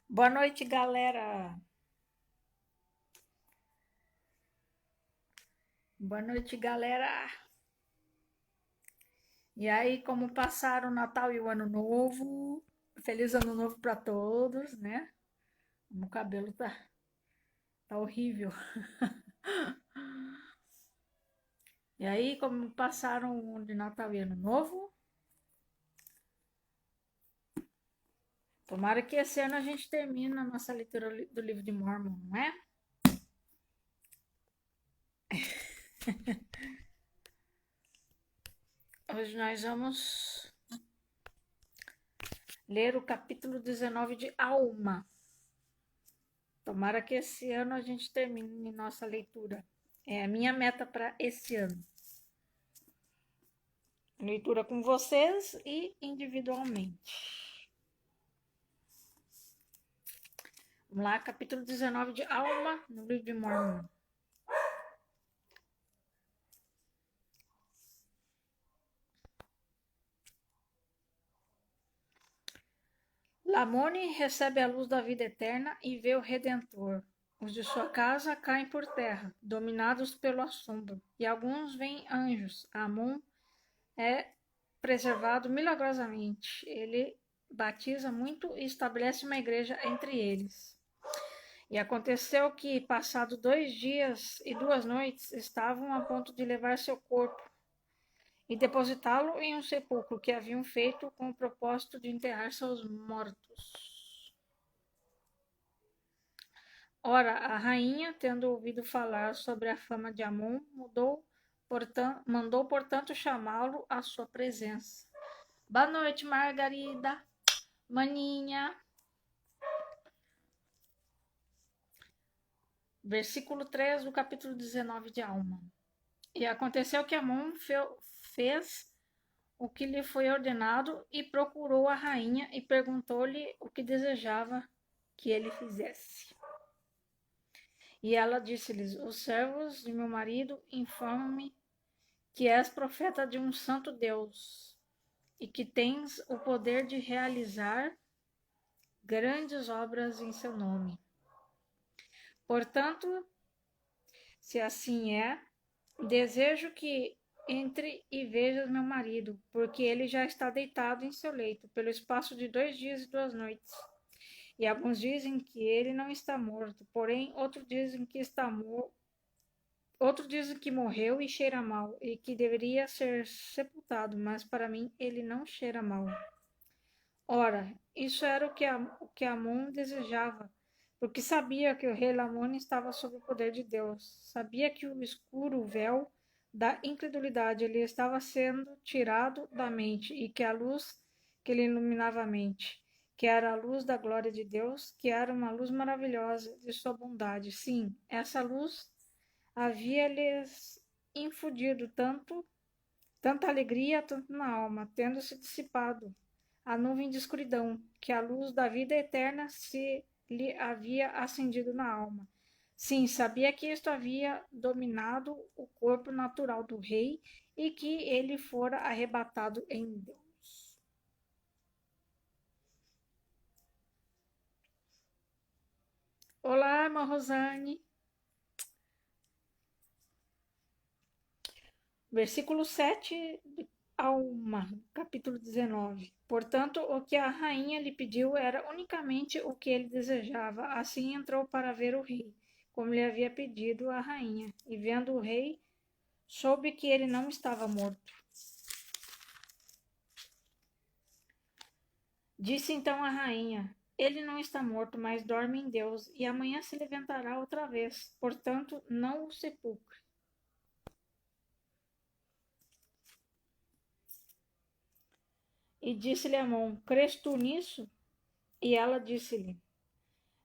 Boa noite, galera. Boa noite, galera. E aí, como passaram o Natal e o Ano Novo? Feliz Ano Novo para todos, né? O cabelo tá horrível. E aí, como passaram o de Natal e Ano Novo? Tomara que esse ano a gente termine a nossa leitura do livro de Mormon, não é? Hoje nós vamos ler o capítulo 19 de Alma. Tomara que esse ano a gente termine nossa leitura. É a minha meta para esse ano. Leitura com vocês e individualmente. Vamos lá, capítulo 19 de Alma, no livro de Mormon. Lamone recebe a luz da vida eterna e vê o Redentor. Os de sua casa caem por terra, dominados pelo assombro, e alguns veem anjos. Amon é preservado milagrosamente. Ele batiza muito e estabelece uma igreja entre eles. E aconteceu que, passado 2 dias e 2 noites, estavam a ponto de levar seu corpo e depositá-lo em um sepulcro que haviam feito com o propósito de enterrar seus mortos. Ora, a rainha, tendo ouvido falar sobre a fama de Amon, mandou, portanto, chamá-lo à sua presença. Boa noite, Margarida, maninha. Versículo 3 do capítulo 19 de Alma. E aconteceu que Amon fez o que lhe foi ordenado e procurou a rainha e perguntou-lhe o que desejava que ele fizesse. E ela disse-lhes: Os servos de meu marido informam-me que és profeta de um santo Deus e que tens o poder de realizar grandes obras em seu nome. Portanto, se assim é, desejo que entre e vejas meu marido, porque ele já está deitado em seu leito, pelo espaço de 2 dias e 2 noites. E alguns dizem que ele não está morto, porém outros dizem que está morto. Outros dizem que morreu e cheira mal, e que deveria ser sepultado, mas para mim ele não cheira mal. Ora, isso era o que Amon desejava, porque sabia que o rei Lamone estava sob o poder de Deus. Sabia que o escuro véu da incredulidade lhe estava sendo tirado da mente e que a luz que lhe iluminava a mente, que era a luz da glória de Deus, que era uma luz maravilhosa de sua bondade. Sim, essa luz havia-lhes infundido tanta alegria, tanto na alma, tendo se dissipado a nuvem de escuridão, que a luz da vida eterna se lhe havia acendido na alma. Sim, sabia que isto havia dominado o corpo natural do rei e que ele fora arrebatado em Deus. Olá, irmã Rosane. Versículo 7 Alma, capítulo 19. Portanto, o que a rainha lhe pediu era unicamente o que ele desejava. Assim entrou para ver o rei, como lhe havia pedido a rainha. E vendo o rei, soube que ele não estava morto. Disse então a rainha: Ele não está morto, mas dorme em Deus, e amanhã se levantará outra vez. Portanto, não o sepulcre. E disse-lhe Amon: Crês tu nisso? E ela disse-lhe: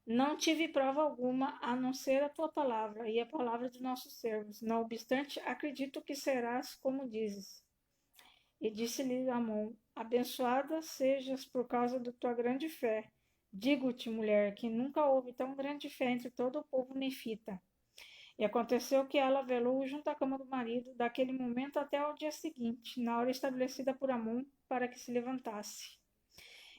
Não tive prova alguma a não ser a tua palavra e a palavra de nossos servos. Não obstante, acredito que serás como dizes. E disse-lhe Amon: Abençoada sejas por causa da tua grande fé. Digo-te, mulher, que nunca houve tão grande fé entre todo o povo nefita. E aconteceu que ela velou junto à cama do marido, daquele momento até ao dia seguinte, na hora estabelecida por Amon, para que se levantasse.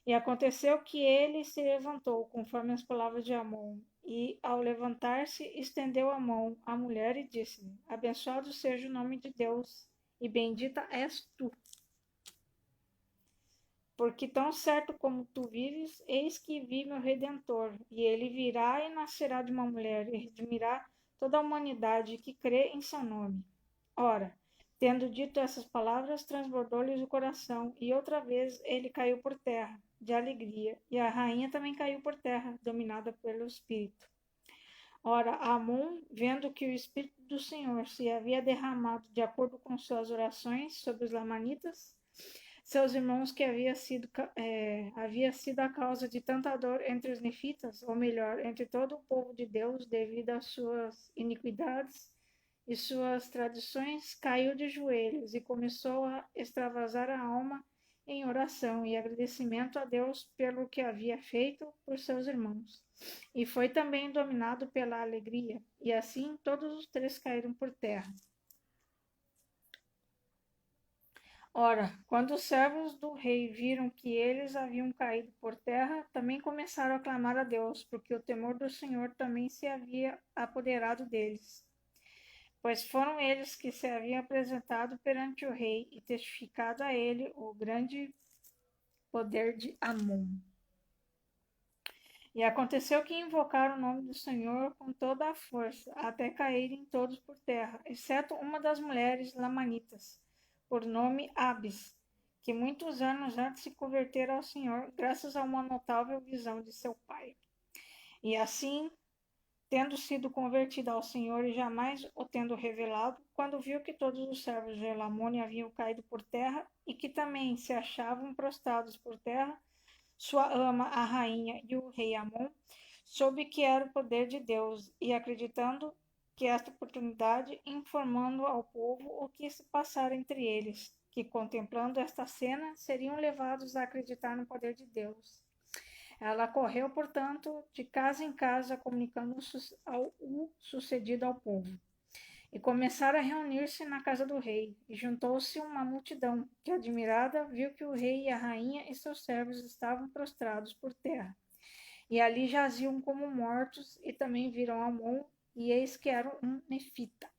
E aconteceu que ele se levantou, conforme as palavras de Amon, e, ao levantar-se, estendeu a mão à mulher e disse-lhe: Abençoado seja o nome de Deus, e bendita és tu. Porque tão certo como tu vives, eis que vi meu Redentor, e ele virá e nascerá de uma mulher, e redimirá toda a humanidade que crê em seu nome. Ora, tendo dito essas palavras, transbordou-lhes o coração, e outra vez ele caiu por terra, de alegria, e a rainha também caiu por terra, dominada pelo Espírito. Ora, Amon, vendo que o Espírito do Senhor se havia derramado de acordo com suas orações sobre os lamanitas, seus irmãos, que havia sido a causa de tanta dor entre os nefitas, ou melhor, entre todo o povo de Deus, devido às suas iniquidades e suas tradições, caiu de joelhos e começou a extravasar a alma em oração e agradecimento a Deus pelo que havia feito por seus irmãos. E foi também dominado pela alegria, e assim todos os três caíram por terra. Ora, quando os servos do rei viram que eles haviam caído por terra, também começaram a clamar a Deus, porque o temor do Senhor também se havia apoderado deles. Pois foram eles que se haviam apresentado perante o rei e testificado a ele o grande poder de Amon. E aconteceu que invocaram o nome do Senhor com toda a força, até caírem todos por terra, exceto uma das mulheres lamanitas, por nome Abis, que muitos anos antes se convertera ao Senhor, graças a uma notável visão de seu pai. E assim, tendo sido convertida ao Senhor e jamais o tendo revelado, quando viu que todos os servos de Elamone haviam caído por terra e que também se achavam prostrados por terra, sua ama, a rainha, e o rei Amon, soube que era o poder de Deus, e acreditando que esta oportunidade, informando ao povo o que se passara entre eles, que contemplando esta cena, seriam levados a acreditar no poder de Deus. Ela correu, portanto, de casa em casa, comunicando o sucedido ao povo. E começaram a reunir-se na casa do rei, e juntou-se uma multidão, que, admirada, viu que o rei e a rainha e seus servos estavam prostrados por terra. E ali jaziam como mortos, e também viram Amon, e eis que era um nefita.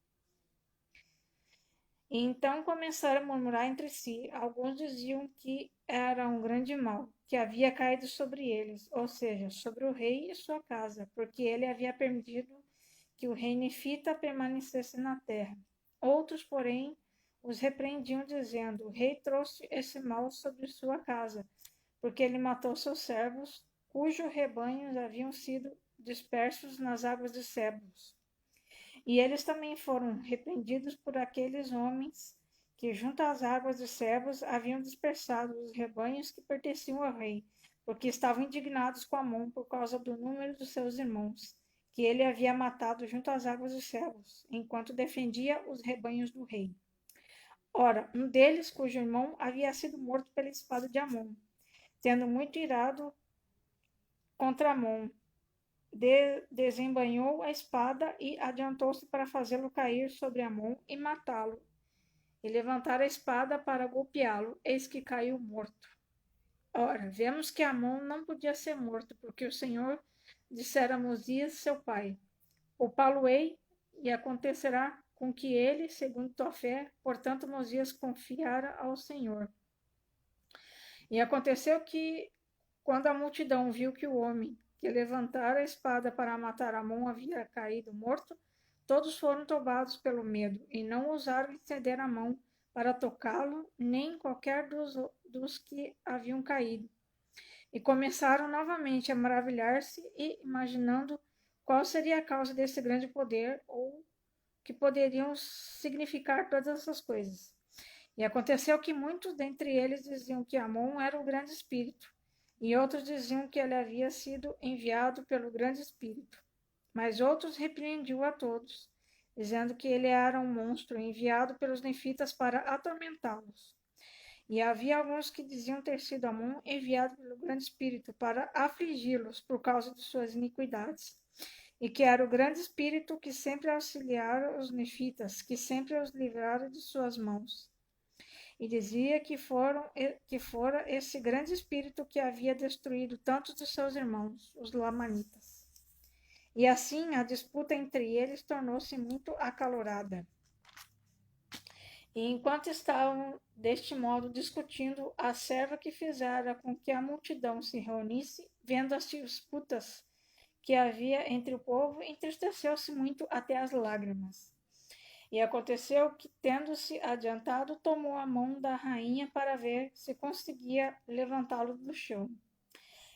E então começaram a murmurar entre si. Alguns diziam que era um grande mal, que havia caído sobre eles, ou seja, sobre o rei e sua casa, porque ele havia permitido que o rei nefita permanecesse na terra. Outros, porém, os repreendiam, dizendo: O rei trouxe esse mal sobre sua casa, porque ele matou seus servos, cujos rebanhos haviam sido dispersos nas águas de Sebos. E eles também foram repreendidos por aqueles homens que, junto às águas de Sebos, haviam dispersado os rebanhos que pertenciam ao rei, porque estavam indignados com Amon por causa do número dos seus irmãos, que ele havia matado junto às águas de Sebos, enquanto defendia os rebanhos do rei. Ora, um deles, cujo irmão havia sido morto pela espada de Amon, tendo muito irado contra Amon, desembainhou a espada e adiantou-se para fazê-lo cair sobre Amon e matá-lo, e levantar a espada para golpeá-lo, eis que caiu morto. Ora, vemos que Amon não podia ser morto, porque o Senhor dissera a Mosias, seu pai: Poupá-lo-ei, e acontecerá com que ele, segundo tua fé, portanto Mosias confiara ao Senhor. E aconteceu que, quando a multidão viu que o homem que levantara a espada para matar Amon havia caído morto, todos foram tomados pelo medo, e não ousaram estender a mão para tocá-lo, nem qualquer dos que haviam caído. E começaram novamente a maravilhar-se e, imaginando qual seria a causa desse grande poder, ou que poderiam significar todas essas coisas. E aconteceu que muitos dentre eles diziam que Amon era o grande espírito, e outros diziam que ele havia sido enviado pelo grande espírito. Mas outros repreendiam a todos, dizendo que ele era um monstro enviado pelos nefitas para atormentá-los. E havia alguns que diziam ter sido Amon enviado pelo grande espírito para afligi-los por causa de suas iniquidades, e que era o grande espírito que sempre auxiliara os nefitas, que sempre os livrara de suas mãos. e dizia que fora esse grande espírito que havia destruído tantos de seus irmãos, os lamanitas. E assim a disputa entre eles tornou-se muito acalorada. E enquanto estavam deste modo discutindo, a serva que fizera com que a multidão se reunisse, vendo as disputas que havia entre o povo, entristeceu-se muito até as lágrimas. E aconteceu que, tendo-se adiantado, tomou a mão da rainha para ver se conseguia levantá-lo do chão.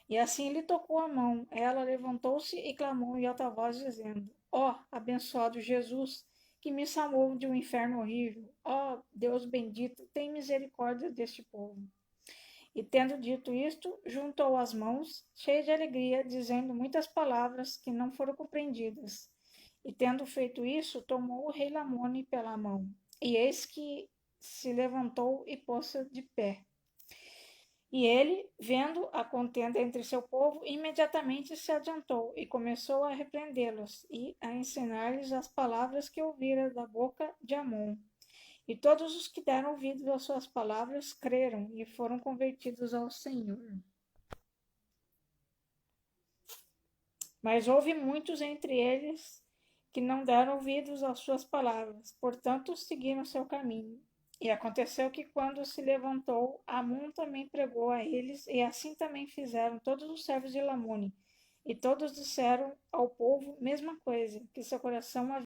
E assim lhe tocou a mão. Ela levantou-se e clamou em alta voz, dizendo: Ó, abençoado Jesus, que me salvou de um inferno horrível. Ó, Deus bendito, tem misericórdia deste povo. E tendo dito isto, juntou as mãos, cheia de alegria, dizendo muitas palavras que não foram compreendidas. E tendo feito isso, tomou o rei Lamone pela mão. E eis que se levantou e pôs-se de pé. E ele, vendo a contenda entre seu povo, imediatamente se adiantou e começou a repreendê-los e a ensinar-lhes as palavras que ouvira da boca de Amon. E todos os que deram ouvidos às suas palavras creram e foram convertidos ao Senhor. Mas houve muitos entre eles que não deram ouvidos às suas palavras, portanto seguiram seu caminho. E aconteceu que, quando se levantou, Amon também pregou a eles, e assim também fizeram todos os servos de Lamone. E todos disseram ao povo a mesma coisa, que seu coração havia